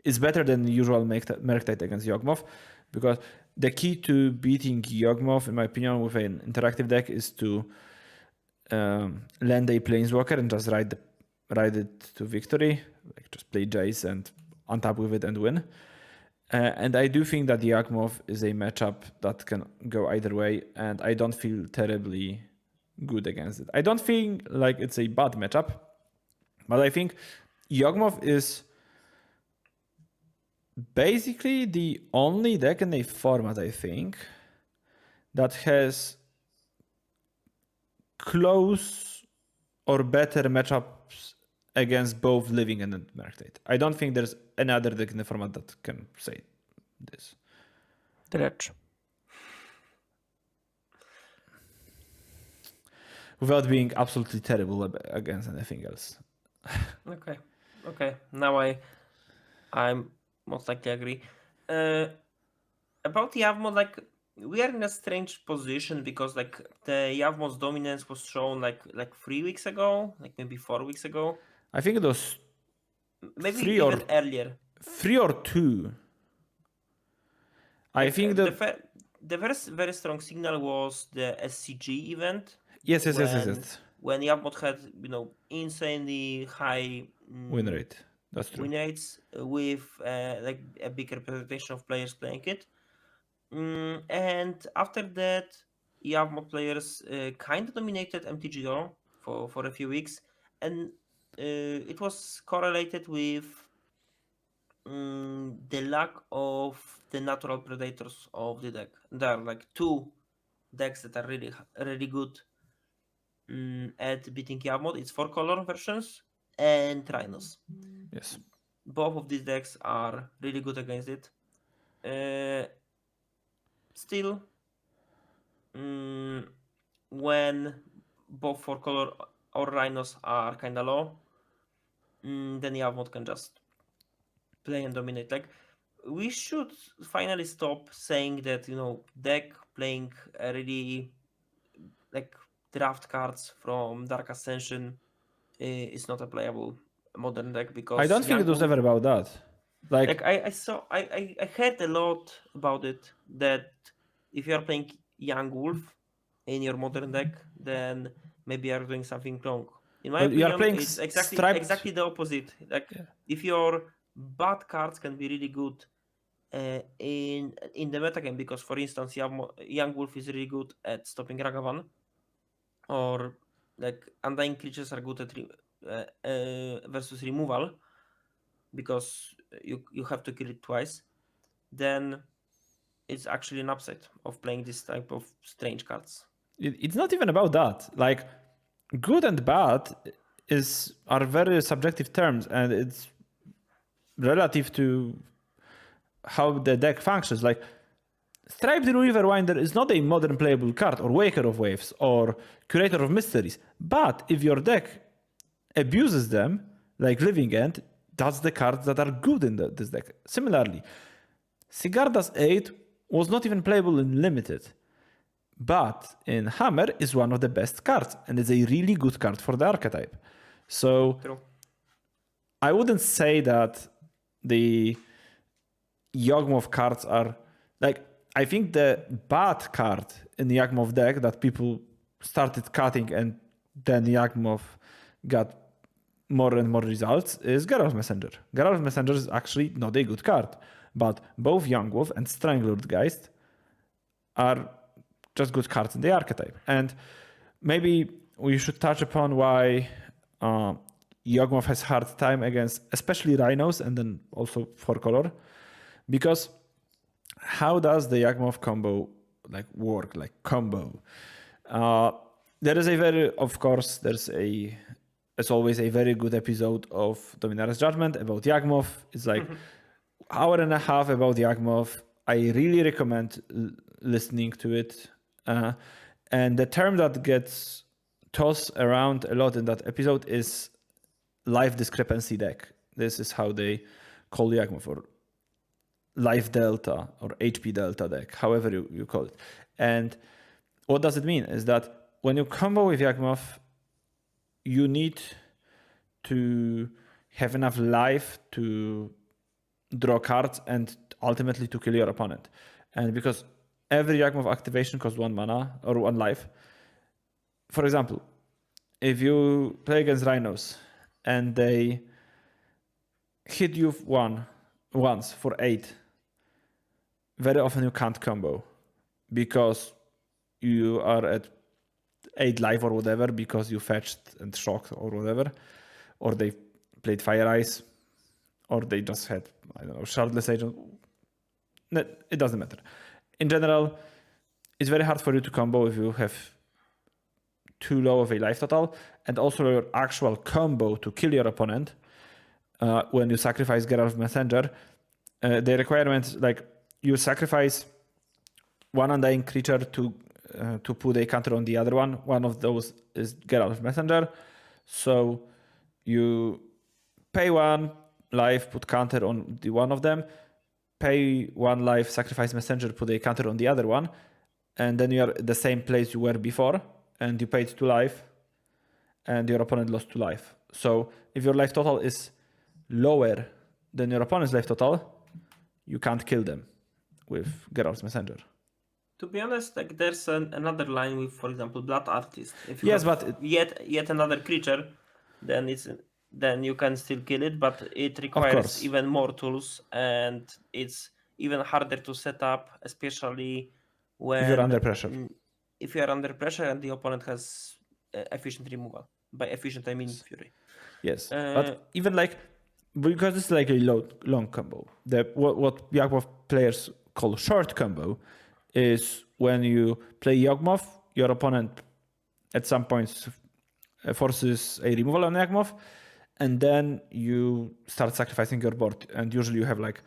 usual Merctate against Yawgmoth, because the key to beating Yawgmoth, in my opinion, with an interactive deck is to land a Planeswalker and just ride it to victory, like just play Jace and untap with it and win. And I do think that Yawgmoth is a matchup that can go either way, and I don't feel terribly good against it. I don't think like it's a bad matchup, but I think Yawgmoth is basically the only deck in a format, I think, that has close or better matchups against both Living and Merctate. I don't think there's any other deck in the format that can say this. Dredge. Without being absolutely terrible against anything else. Okay. Now I'm most likely agree. About Yawgmoth, like we are in a strange position because like the Yawgmoth's dominance was shown like 3 weeks ago, like maybe 4 weeks ago. I think it was maybe 3 even earlier. 3 or 2. I think the first very strong signal was the SCG event. Yes. When Yawgmoth had insanely high win rate. That's true. Win rates with like a big representation of players playing it. And after that, Yawgmoth players kind of dominated MTGO for a few weeks, and it was correlated with the lack of the natural predators of the deck. There are like 2 decks that are really good at beating Yawgmoth. It's 4-color versions and Rhinos. Yes. Both of these decks are really good against it. Still, when both 4-color or Rhinos are kind of low, then Yawgmoth can just play and dominate. Like, we should finally stop saying that, deck playing a really like draft cards from Dark Ascension is not a playable modern deck, because I don't think it was ever about that. Like I heard a lot about it, that if you are playing Young Wolf in your modern deck, then maybe you are doing something wrong. In my opinion, it's exactly the opposite. Like, if your bad cards can be really good in the metagame, because for instance, Young Wolf is really good at stopping Ragavan, or like Undying creatures are good at versus removal, because you have to kill it twice, then it's actually an upside of playing this type of strange cards. It's not even about that. Like, good and bad are very subjective terms, and it's relative to how the deck functions. Like, Striped Riverwinder is not a modern playable card, or Waker of Waves, or Curator of Mysteries. But if your deck abuses them, like Living End, that's the cards that are good in this deck. Similarly, Sigarda's 8 was not even playable in Limited, but in Hammer is one of the best cards, and it's a really good card for the archetype. So True. I wouldn't say that the Yawgmoth cards are like, I think the bad card in the Yawgmoth deck that people started cutting, and then Yawgmoth got more and more results, is Geralt Messenger. Geralt Messenger is actually not a good card, but both Yawgmoth and Stranglordgeist are just good cards in the archetype. And maybe we should touch upon why Yawgmoth has hard time against especially Rhinos, and then also 4-color, because how does the Yawgmoth combo work? Like, combo. There is there's always a very good episode of Dominar's Judgment about Yawgmoth. It's like hour and a half about Yawgmoth. I really recommend listening to it. And the term that gets toss around a lot in that episode is life discrepancy deck. This is how they call Yawgmoth, or life delta or HP delta deck, however you call it. And what does it mean is that when you combo with Yawgmoth, you need to have enough life to draw cards and ultimately to kill your opponent. And because every Yawgmoth activation costs 1 mana or 1 life, for example, if you play against Rhinos and they hit you once for 8, very often you can't combo because you are at 8 life or whatever because you fetched and shocked or whatever, or they played Fire Ice, or they just had, I don't know, Shardless Agent. No, it doesn't matter. In general, it's very hard for you to combo if you have too low of a life total, and also your actual combo to kill your opponent when you sacrifice Geralt Messenger. The requirement, like, you sacrifice one undying creature to put a counter on the other one. One of those is Geralt Messenger. So you pay 1 life, put counter on the one of them, pay 1 life, sacrifice Messenger, put a counter on the other one, and then you are at the same place you were before, and you paid 2 life, and your opponent lost 2 life. So if your life total is lower than your opponent's life total, you can't kill them with Geralt's Messenger. To be honest, like there's another line with, for example, Blood Artist. If you Yes, have but yet another creature, then you can still kill it, but it requires course. even more tools, and it's even harder to set up, especially when if you're under pressure. If you are under pressure and the opponent has efficient removal. By efficient, I mean Fury. Yes, but even like, because it's like a long combo, what Yawgmoth players call short combo is when you play Yawgmoth, your opponent at some point forces a removal on Yawgmoth, and then you start sacrificing your board. And usually you have like,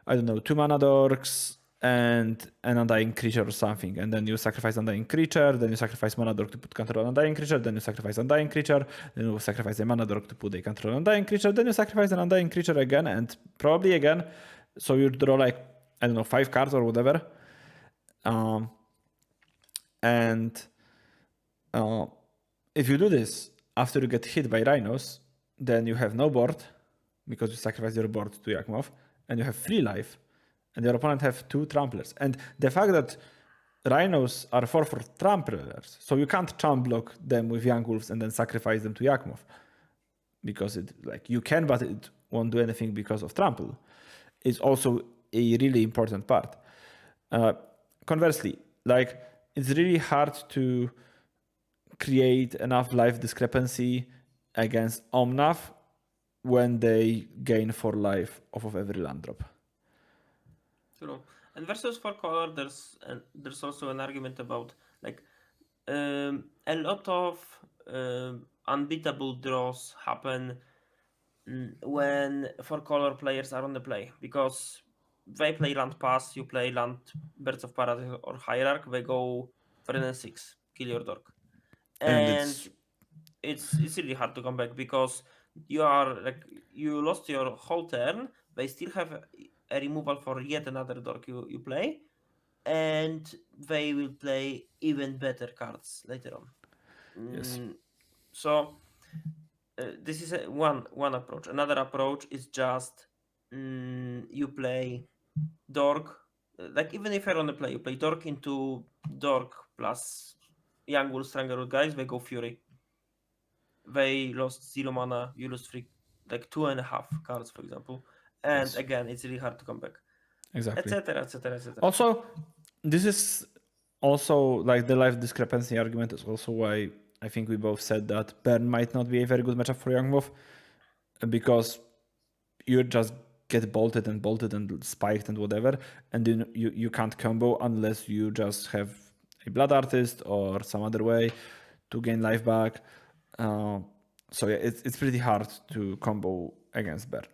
I don't know, 2 mana dorks and an undying creature or something. And then you sacrifice undying creature, then you sacrifice mana dork to put counter on undying creature, then you sacrifice undying creature, then you sacrifice a mana dork to put a counter on undying creature, then you sacrifice an undying creature again and probably again. So you draw like, I don't know, 5 cards or whatever. If you do this after you get hit by Rhinos, then you have no board because you sacrifice your board to Yawgmoth, and you have 3 life, and your opponent have 2 tramplers. And the fact that Rhinos are 4 for tramplers, so you can't chump block them with Young Wolves and then sacrifice them to Yawgmoth, because it, like, you can, but it won't do anything because of trample. It's also a really important part. Conversely, like, it's really hard to create enough life discrepancy against Omnath when they gain 4 life off of every land drop. True. And versus 4 color, there's also an argument about like a lot of unbeatable draws happen when 4 color players are on the play, because they play land pass, you play land Birds of Paradise or Hierarch, they go for an 6, kill your dork. And it's really hard to come back because you lost your whole turn. They still have a removal for yet another dork you play, and they will play even better cards later on. Yes. So this is one approach. Another approach is just you play dork. Like, even if you're on the play, you play dork into dork plus Young Wolf, Strangleroot guys, they go Fury. They lost 0 mana, you lose 3, like 2.5 cards, for example. And Yes. again, it's really hard to come back. Exactly. Etc. etc. Also, this is also like the life discrepancy argument is also why I think we both said that Burn might not be a very good matchup for Yawgmoth, because you just get bolted and spiked and whatever, and then you can't combo unless you just have a Blood Artist or some other way to gain life back. So yeah, it's pretty hard to combo against Burn.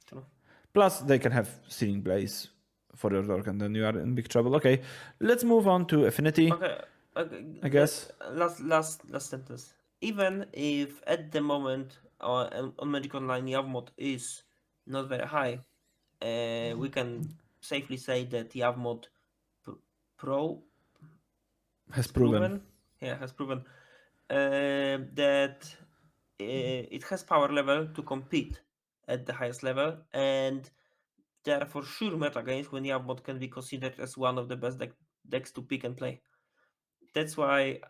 True. Plus, they can have Searing Blaze for your dork, and then you are in big trouble. Okay, let's move on to Affinity. Okay. I guess. Last sentence. Even if at the moment on Magic Online Yawgmoth is not very high, we can safely say that Yawgmoth Pro Has proven. has proven that it has power level to compete at the highest level, and there are for sure meta games when Yawgmoth can be considered as one of the best decks to pick and play. That's why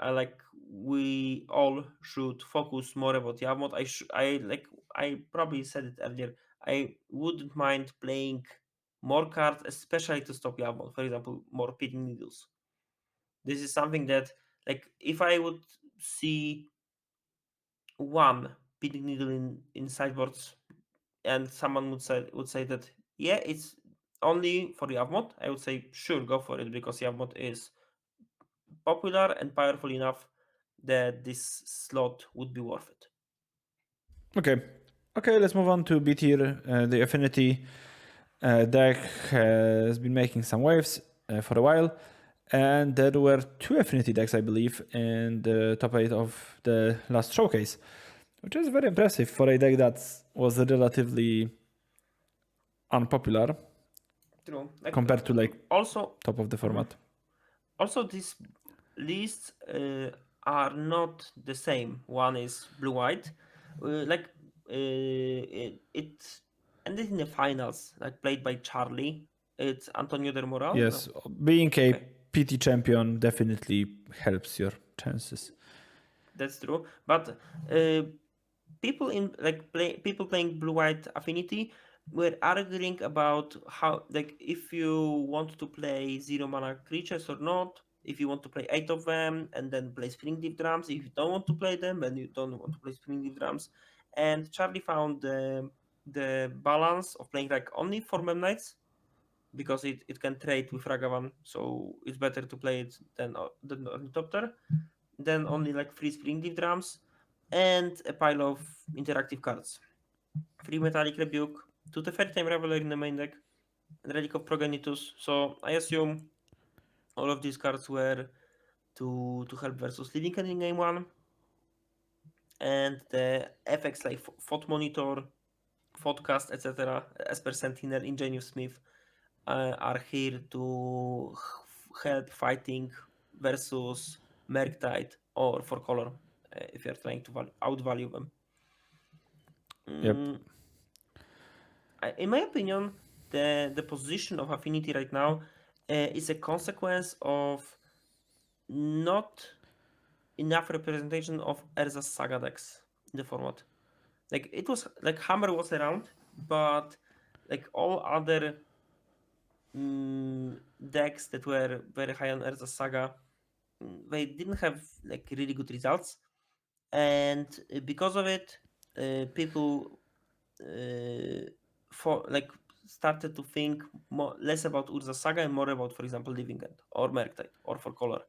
we all should focus more about Yawgmoth. I probably said it earlier. I wouldn't mind playing more cards, especially to stop Yawgmoth. For example, more pitting needles. This is something that, like, if I would see one pitting needle in sideboards, and someone would say that yeah, it's only for Yawgmoth, I would say sure, go for it, because Yawgmoth is popular and powerful enough that this slot would be worth it. Okay, let's move on to B tier. The Affinity deck has been making some waves for a while, and there were 2 Affinity decks, I believe, in the top 8 of the last showcase, which is very impressive for a deck that was relatively unpopular. True. Compared to also top of the format. Also, these lists are not the same. One is blue-white, it ended in the finals, played by Charlie. It's Antonio del Moral. Yes, being a PT champion definitely helps your chances. That's true, but people people playing blue-white Affinity were arguing about how, if you want to play 0 mana creatures or not, if you want to play 8 of them and then play Springleaf Drums, if you don't want to play them and you don't want to play Springleaf Drums. And Charlie found the balance of playing only 4 Mem Knights, because it can trade with Ragavan, so it's better to play it than Ornithopter, then only 3 Springleaf Drums, and a pile of interactive cards. 3 Metallic Rebuke, 2 Teferi Time Reveler in the main deck, and Relic of Progenitus. So I assume all of these cards were to help versus Living End in game 1. And the effects like Thought Monitor, Thoughtcast, etc., Esper Sentinel, Ingenious Smith are here to help fighting versus Merktide or for color, if you're trying to outvalue them. Yep. In my opinion, the position of Affinity right now is a consequence of not enough representation of Urza's Saga decks in the format. It was Hammer was around, but all other decks that were very high on Urza's Saga, they didn't have really good results, and because of it, people started to think less about Urza's Saga and more about, for example, Living End or Merktide or For Color.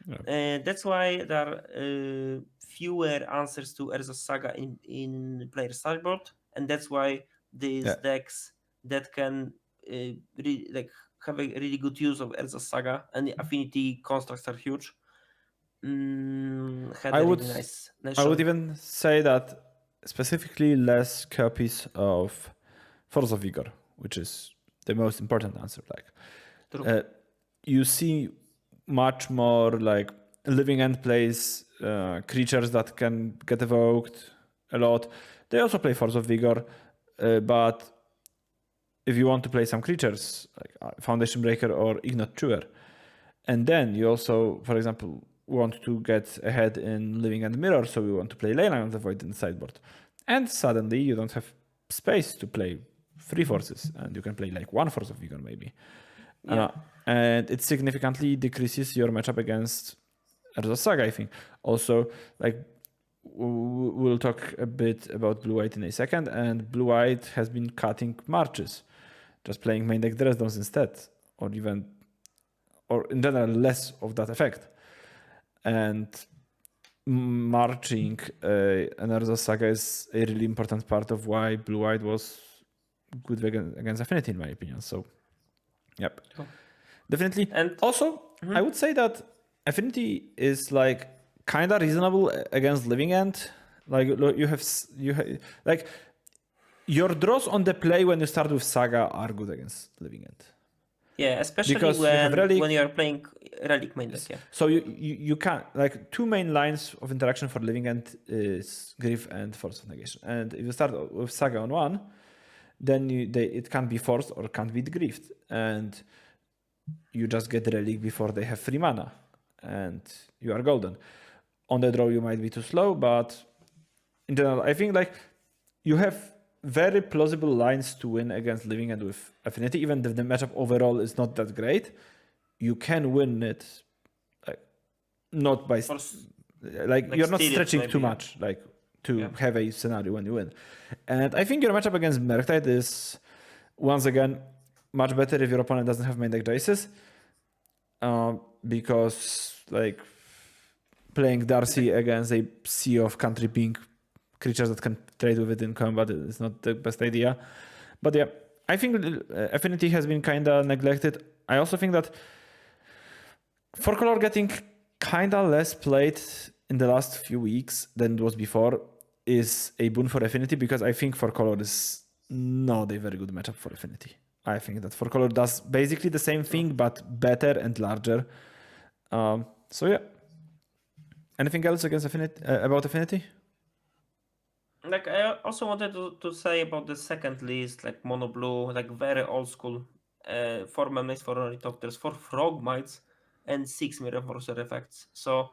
Yeah. That's why there are fewer answers to Urza's Saga in player sideboard, and that's why these decks that can have a really good use of Urza's Saga, and the Affinity constructs are huge. I would even say that specifically less copies of Force of Vigor, which is the most important answer. You see much more Living End plays creatures that can get evoked a lot. They also play Force of Vigor, but if you want to play some creatures like Foundation Breaker or Ignite Chewer, and then you also, for example, want to get ahead in Living End Mirror, so you want to play Leyline of the Void in the sideboard, and suddenly you don't have space to play 3 forces, and you can play 1 Force of Vigor maybe. Yeah. And it significantly decreases your matchup against Urza's Saga, I think. Also, we'll talk a bit about Blue-White in a second, and Blue-White has been cutting marches, just playing main deck Dresdens instead, or in general less of that effect. And marching an Urza's Saga is a really important part of why Blue-White was good against Affinity, in my opinion. So, yep. Cool. Definitely. And also, I would say that Affinity is like kind of reasonable against Living End. Like you have like your draws on the play when you start with Saga are good against Living End. Yeah, especially Because you have Relic. when you are playing Relic main deck, yeah. So you can like two main lines of interaction for Living End is Grief and Force of Negation. And if you start with Saga on one, then it can't be forced or can't be griefed. And you just get Relic before they have free mana. And you are golden. On the draw you might be too slow, but in general, I think like you have very plausible lines to win against Living End with Affinity, even if the matchup overall is not that great. You can win it, like not by like you're not stretching too much, like to have a scenario when you win. And I think your matchup against Murktide is once again much better if your opponent doesn't have main deck Jaces, because like playing Darcy against a sea of country pink creatures that can trade with it in combat is not the best idea. But yeah, I think Affinity has been kind of neglected. I also think that 4-color getting kind of less played in the last few weeks than it was before is a boon for Affinity, because I think 4-color is not a very good matchup for Affinity. I think that 4-color does basically the same thing, but better and larger. So yeah. Anything else against Affinity about Affinity? Like I also wanted to say about the second list, like mono blue, like very old school. 4 memories for Ornithopters, 4 Frogmites, and 6 Mirror Forcer effects. So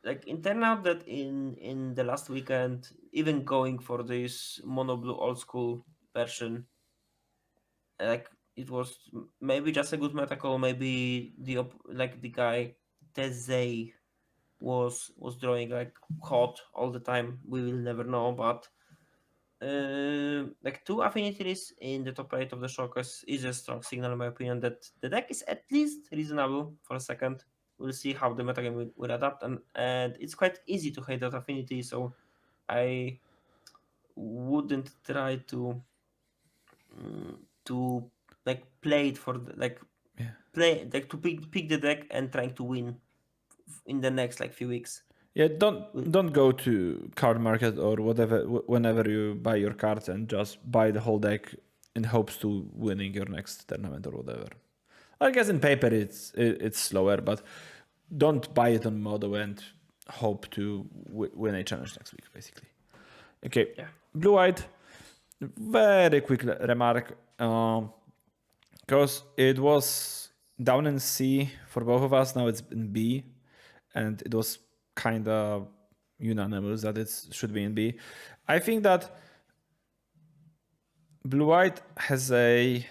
like it turned out that in the last weekend, even going for this mono blue old school version, like it was maybe just a good meta call, maybe the guy Tezay was drawing like hot all the time. We will never know, but like 2 affinities in the top 8 of the showcase is a strong signal in my opinion that the deck is at least reasonable for a second. We'll see how the metagame will adapt, and it's quite easy to hate that affinity, so I wouldn't try to like play it for play like to pick the deck and trying to win in the next like few weeks. Yeah, don't go to card market or whatever whenever you buy your cards and just buy the whole deck in hopes to winning your next tournament or whatever. I guess in paper it's slower, but don't buy it on Modo and hope to win a challenge next week, basically. Okay, Yeah. Blue-White, very quick remark, because it was down in C for both of us, now it's in B, and it was kind of unanimous that it should be in B. I think that Blue-White has a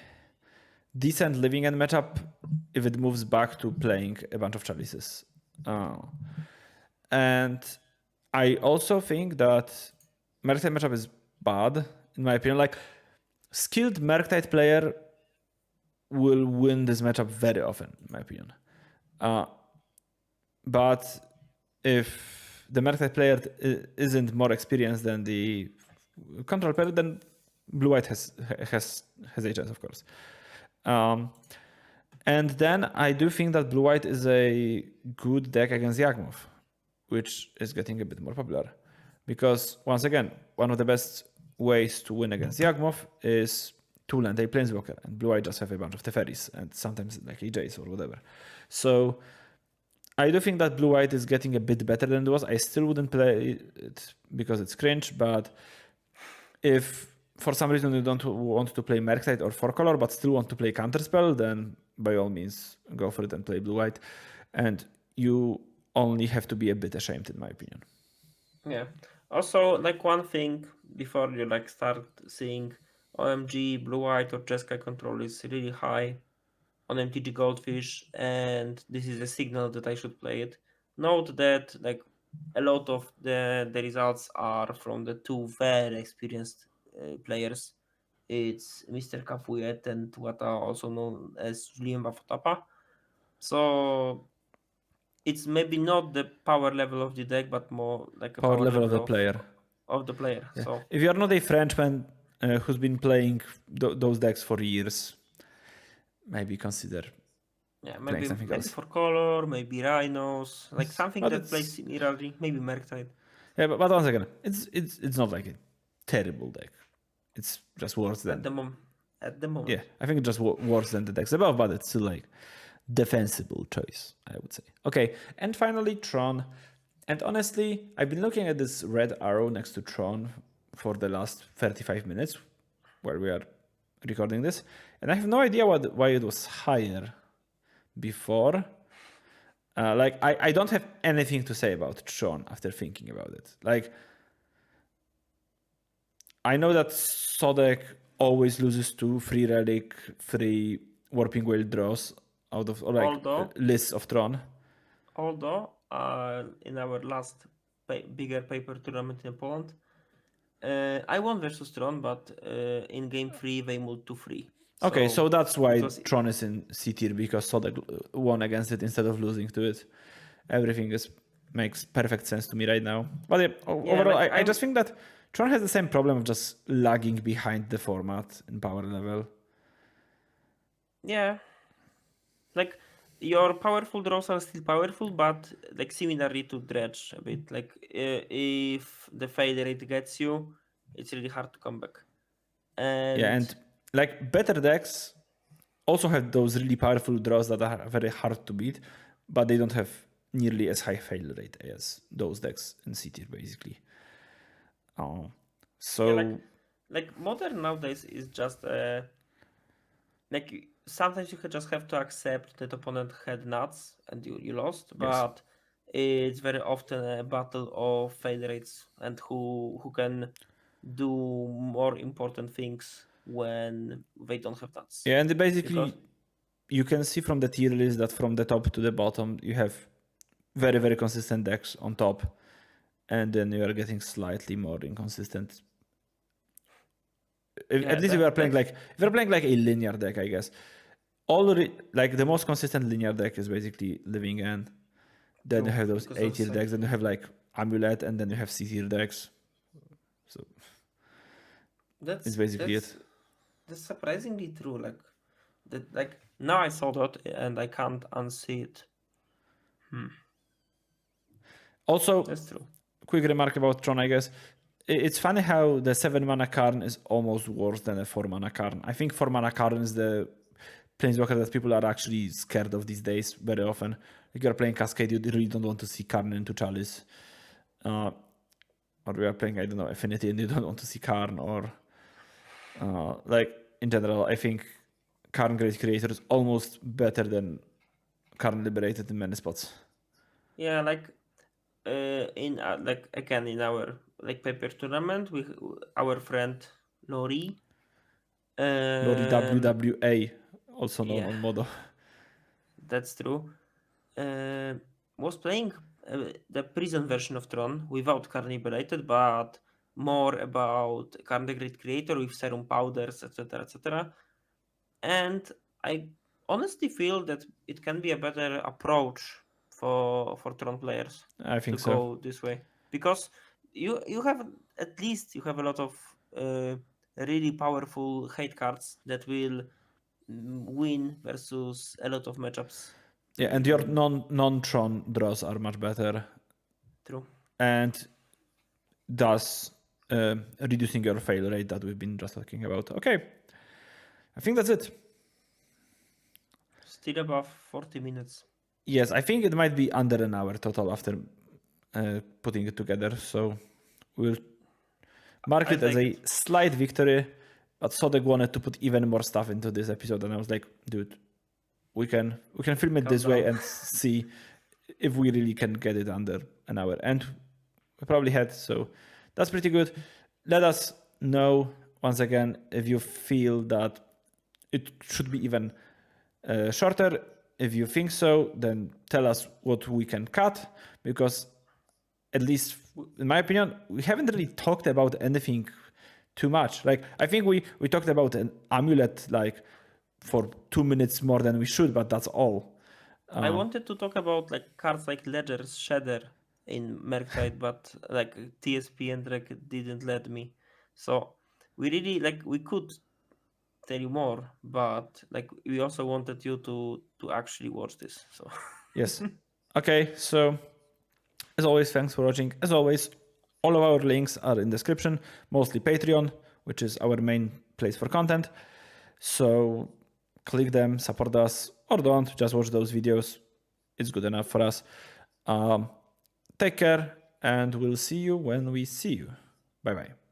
decent Living End matchup if it moves back to playing a bunch of chalices. And I also think that Murktide matchup is bad, in my opinion. Like, skilled Murktide player will win this matchup very often, in my opinion. But if the Murktide player isn't more experienced than the control player, then Blue-White has a chance, of course. And then I do think that Blue-White is a good deck against Yawgmoth, which is getting a bit more popular. Because, once again, one of the best ways to win against Yawgmoth is to land a Planeswalker. And Blue-White just have a bunch of Teferis and sometimes like EJs or whatever. So I do think that Blue-White is getting a bit better than it was. I still wouldn't play it because it's cringe, but if for some reason you don't want to play Murktide or 4-color but still want to play Counterspell, then by all means go for it and play Blue-White. And you only have to be a bit ashamed, in my opinion. Yeah. Also, like one thing before you like start seeing OMG, Blue-White or Jeskai control is really high on MTG Goldfish, and this is a signal that I should play it. Note that like a lot of the results are from the 2 very experienced players. It's Mr. Kafuyet and what are also known as Julian Bafotapa. So it's maybe not the power level of the deck, but more like a Power level of the player. Of the player. Yeah. So if you're not a Frenchman who's been playing those decks for years, maybe consider Yeah, playing maybe something maybe else. for color, maybe rhinos, like something But that plays it's similarly, maybe Merktide. yeah, but once again, it's not like a terrible deck. It's just worse At than the moment. At the moment. yeah. I think it's just worse than the decks above, but it's still like defensible choice, I would say. Okay, and finally Tron. And honestly, I've been looking at this red arrow next to Tron for the last 35 minutes where we are recording this, and I have no idea why it was higher before. Like I don't have anything to say about Tron after thinking about it. Like I know that Sodek always loses to free relic, free warping whale draws out of or like Although lists of Tron. in our last bigger paper tournament in Poland, I won versus Tron, but in game 3 they moved to 3. Okay, so that's why it was Tron is in C tier because Sodek won against it instead of losing to it. Everything makes perfect sense to me right now. But yeah, overall, like I just think that Tron has the same problem of just lagging behind the format in power level. yeah, like your powerful draws are still powerful, but like similarly to Dredge a bit. Like if the failure rate gets you, it's really hard to come back. Yeah, and like better decks also have those really powerful draws that are very hard to beat, but they don't have nearly as high fail rate as those decks in C tier, basically. So yeah, like modern nowadays is just like sometimes you just have to accept that opponent had nuts and you lost, yes. but it's very often a battle of fail rates and who can do more important things when they don't have nuts. Yeah, and Because basically you can see from the tier list that from the top to the bottom you have very, very consistent decks on top, and then you are getting slightly more inconsistent. At least if you are playing like if you're playing like a linear deck, I guess. Like the most consistent linear deck is basically Living End. Then you true, have those because A of tier decks. Then you have like Amulet, and then you have C tier decks. So it's basically it. that's surprisingly true. Like now I saw that and I can't unsee it. Also, That's true. quick remark about Tron, I guess. It's funny how the 7 mana Karn is almost worse than a 4 mana Karn. I think 4 mana Karn is the planeswalker that people are actually scared of these days very often. If you're playing Cascade, you really don't want to see Karn into Chalice. Or we are playing, I don't know, Affinity and you don't want to see Karn. Or like in general, I think Karn Great Creator is almost better than Karn Liberated in many spots. Yeah, like in like again in our like paper tournament with our friend Lori. Lori WWA, also known Yeah, on Modo. that's true. Uh, was playing the prison version of Tron without Carnibulated, but more about Karn the Great Creator with serum powders, etc., etc. And I honestly feel that it can be a better approach for Tron players I to think so. go this way because you have at least you have a lot of really powerful hate cards that will win versus a lot of matchups. Yeah, and your non-Tron draws are much better. True. And thus reducing your fail rate that we've been just talking about. Okay, I think that's it. Still above 40 minutes. Yes, I think it might be under an hour total after putting it together. So we'll mark it as a slight victory. But Sodek wanted to put even more stuff into this episode, and I was like, dude, we can film it this way and see if we really can get it under an hour. And we probably had, so that's pretty good. Let us know once again if you feel that it should be even shorter. If you think so, then tell us what we can cut, because at least in my opinion, we haven't really talked about anything too much. Like I think we talked about an amulet like for 2 minutes more than we should, but that's all. I wanted to talk about like cards like Ledger's Shedder in Merktide, but like TSP and Rec didn't let me. So we really like we could tell you more, but like we also wanted you to actually watch this. So Yes. Okay, so as always, thanks for watching. As always, all of our links are in description, mostly Patreon, which is our main place for content. So click them, support us, or don't, just watch those videos. It's good enough for us. Take care, and we'll see you when we see you. Bye bye.